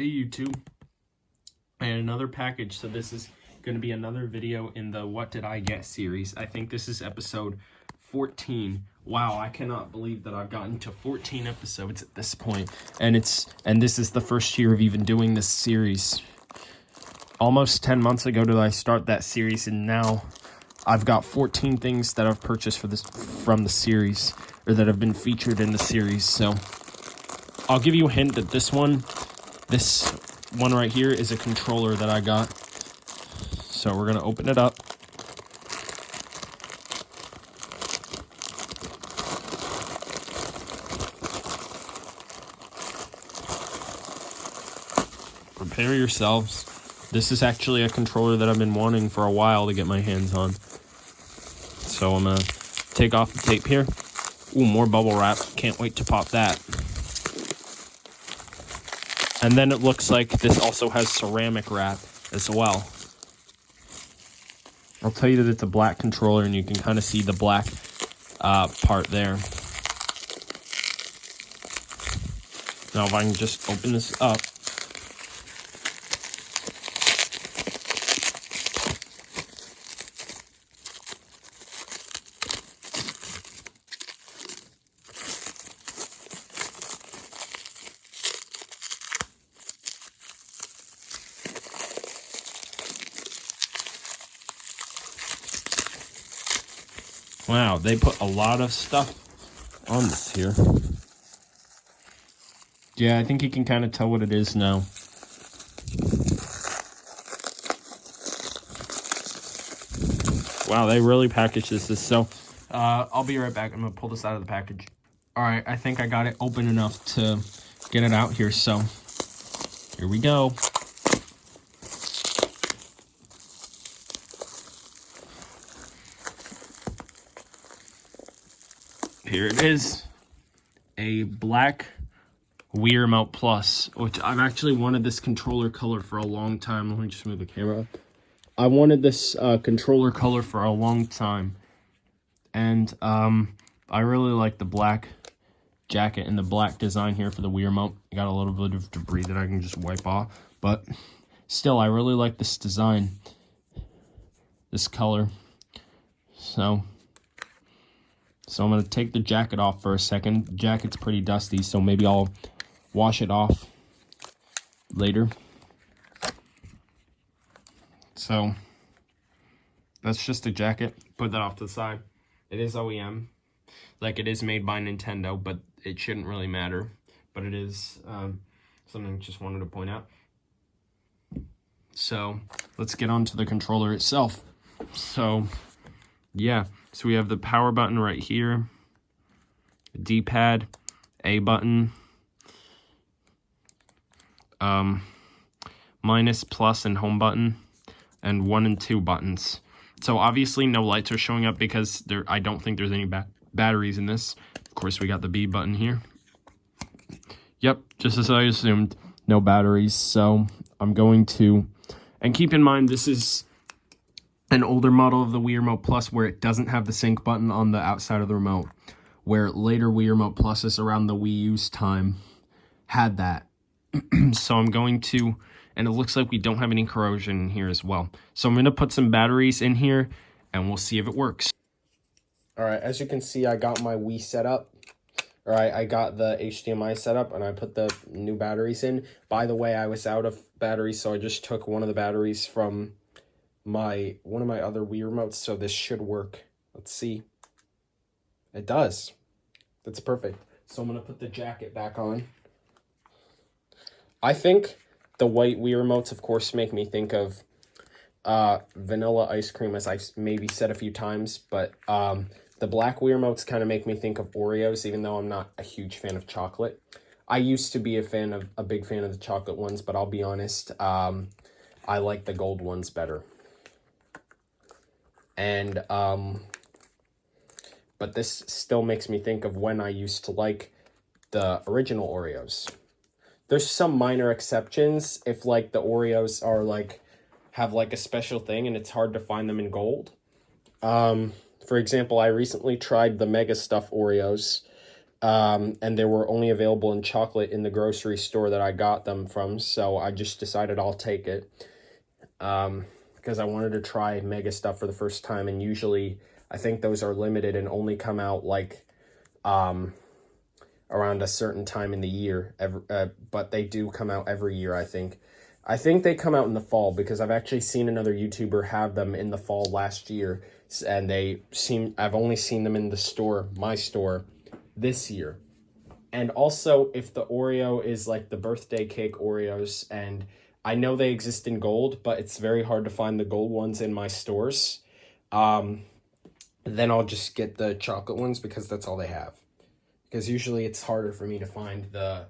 Hey YouTube, and another package. So this is going to be another video in the What Did I Get series. I think this is episode 14. Wow, I cannot believe that I've gotten to 14 episodes at this point. And this is the first year of even doing this series. Almost 10 months ago did I start that series, and now I've got 14 things that I've purchased from the series, or that have been featured in the series. So I'll give you a hint that this one right here is a controller that I got. So we're going to open it up. Prepare yourselves. This is actually a controller that I've been wanting for a while to get my hands on. So I'm going to take off the tape here. Ooh, more bubble wrap. Can't wait to pop that. And then it looks like this also has ceramic wrap as well. I'll tell you that it's a black controller, and you can kind of see the black part there. Now if I can just open this up. Wow, they put a lot of stuff on this here. Yeah, I think you can kind of tell what it is now. Wow, they really packaged this. So, I'll be right back. I'm going to pull this out of the package. All right, I think I got it open enough to get it out here. So, here we go. Here it is, a black Wii Remote Plus, which I've actually wanted this controller color for a long time. Let me just move the camera. I wanted this controller color for a long time, and I really like the black jacket and the black design here for the Wii Remote. I got a little bit of debris that I can just wipe off, but still, I really like this design, this color. So I'm going to take the jacket off for a second. The jacket's pretty dusty, so maybe I'll wash it off later. So that's just a jacket. Put that off to the side. It is OEM. Like, it is made by Nintendo, but it shouldn't really matter. But it is something I just wanted to point out. So let's get on to the controller itself. So yeah, so we have the power button right here, D-pad, A button, minus, plus, and home button, and 1 and 2 buttons. So obviously no lights are showing up because I don't think there's any batteries in this. Of course, we got the B button here. Yep, just as I assumed, no batteries. So I'm going to, and keep in mind, this is an older model of the Wii Remote Plus where it doesn't have the sync button on the outside of the remote, where later Wii Remote Pluses around the Wii U's time had that. So I'm going to, and it looks like we don't have any corrosion in here as well. So I'm going to put some batteries in here, and we'll see if it works. All right, as you can see, I got my Wii set up. All right, I got the HDMI set up, and I put the new batteries in. By the way, I was out of batteries, so I just took one of the batteries from one of my other Wii remotes, so this should work. Let's see. It does. That's perfect. So I'm going to put the jacket back on. I think the white Wii remotes, of course, make me think of vanilla ice cream, as I've maybe said a few times, but the black Wii remotes kind of make me think of Oreos, even though I'm not a huge fan of chocolate. I used to be a big fan of the chocolate ones, but I'll be honest, I like the gold ones better. And but this still makes me think of when I used to like the original Oreos. There's some minor exceptions if, like, the Oreos are have a special thing and it's hard to find them in gold. For example, I recently tried the Mega Stuff Oreos, and they were only available in chocolate in the grocery store that I got them from, so I just decided I'll take it, because I wanted to try Mega Stuff for the first time, and usually I think those are limited and only come out like around a certain time in the year, but they do come out every year, I think. I think they come out in the fall, because I've actually seen another YouTuber have them in the fall last year, and I've only seen them in the store, my store, this year. And also, if the Oreo is like the birthday cake Oreos, and I know they exist in gold, but it's very hard to find the gold ones in my stores, then I'll just get the chocolate ones, because that's all they have. Because usually it's harder for me to find the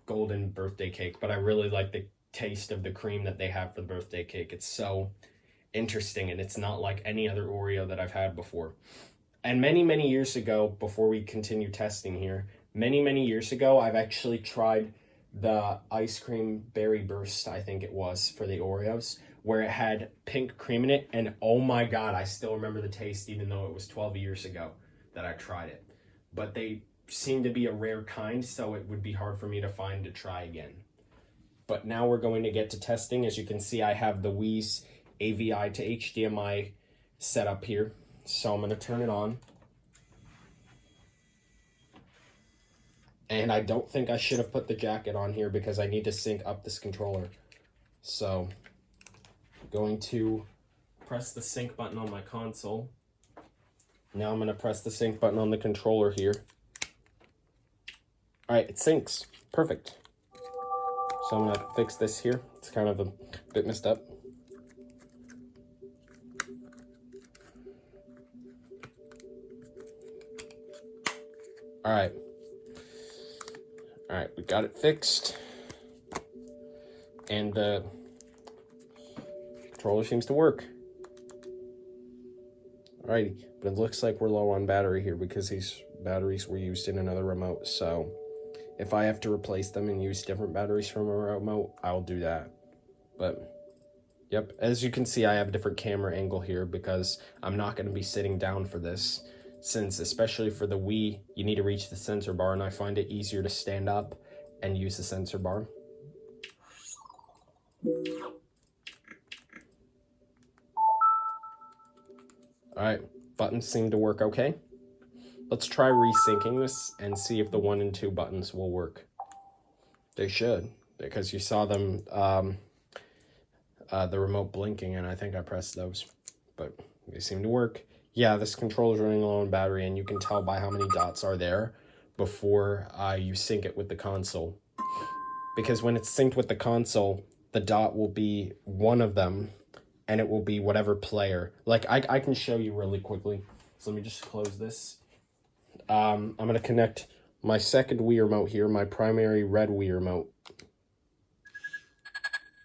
golden birthday cake, but I really like the taste of the cream that they have for the birthday cake. It's so interesting, and it's not like any other Oreo that I've had before. And many years ago, before we continue testing here, many years ago, I've actually tried the ice cream berry burst, I think it was, for the Oreos, where it had pink cream in it, and oh my god, I still remember the taste, even though it was 12 years ago that I tried it. But they seem to be a rare kind, so it would be hard for me to find to try again. But now we're going to get to testing. As you can see, I have the Wii's AVI to HDMI set up here. So I'm going to turn it on. And I don't think I should have put the jacket on here, because I need to sync up this controller. So I'm going to press the sync button on my console. Now I'm going to press the sync button on the controller here. All right, it syncs. Perfect. So I'm going to fix this here. It's kind of a bit messed up. All right, we got it fixed, and the controller seems to work. Alrighty, but it looks like we're low on battery here, because these batteries were used in another remote, so if I have to replace them and use different batteries from a remote, I'll do that. But yep, as you can see, I have a different camera angle here, because I'm not going to be sitting down for this, since especially for the Wii, you need to reach the sensor bar, and I find it easier to stand up and use the sensor bar. Alright, buttons seem to work okay. Let's try resyncing this and see if the 1 and 2 buttons will work. They should, because you saw them, the remote blinking, and I think I pressed those, but they seem to work. Yeah, this controller's running low on battery, and you can tell by how many dots are there before you sync it with the console. Because when it's synced with the console, the dot will be one of them, and it will be whatever player. Like, I can show you really quickly. So let me just close this. I'm going to connect my second Wii remote here, my primary red Wii remote.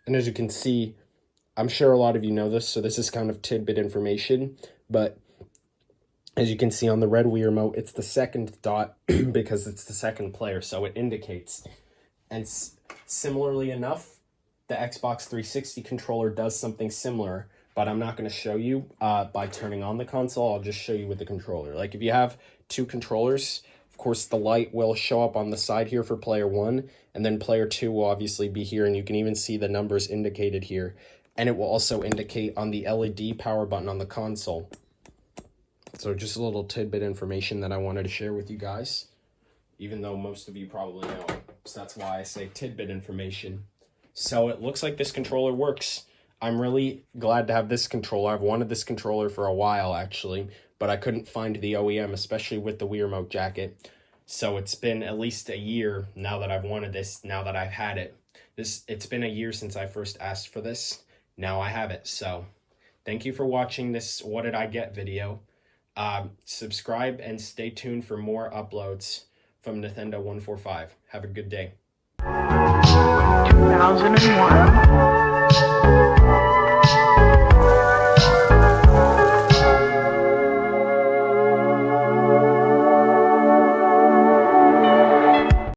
And as you can see, I'm sure a lot of you know this, so this is kind of tidbit information, but as you can see on the red Wii remote, it's the second dot because it's the second player, so it indicates. And similarly enough, the Xbox 360 controller does something similar, but I'm not going to show you by turning on the console. I'll just show you with the controller. Like, if you have two controllers, of course, the light will show up on the side here for player 1, and then player 2 will obviously be here, and you can even see the numbers indicated here. And it will also indicate on the LED power button on the console. So just a little tidbit information that I wanted to share with you guys, even though most of you probably know. So that's why I say tidbit information. So it looks like this controller works. I'm really glad to have this controller. I've wanted this controller for a while, actually, but I couldn't find the OEM, especially with the Wii Remote jacket. So it's been at least a year now that I've wanted this, now that I've had it. It's been a year since I first asked for this. Now I have it. So thank you for watching this What Did I Get video. Subscribe and stay tuned for more uploads from Nathendo 145. Have a good day. 2001.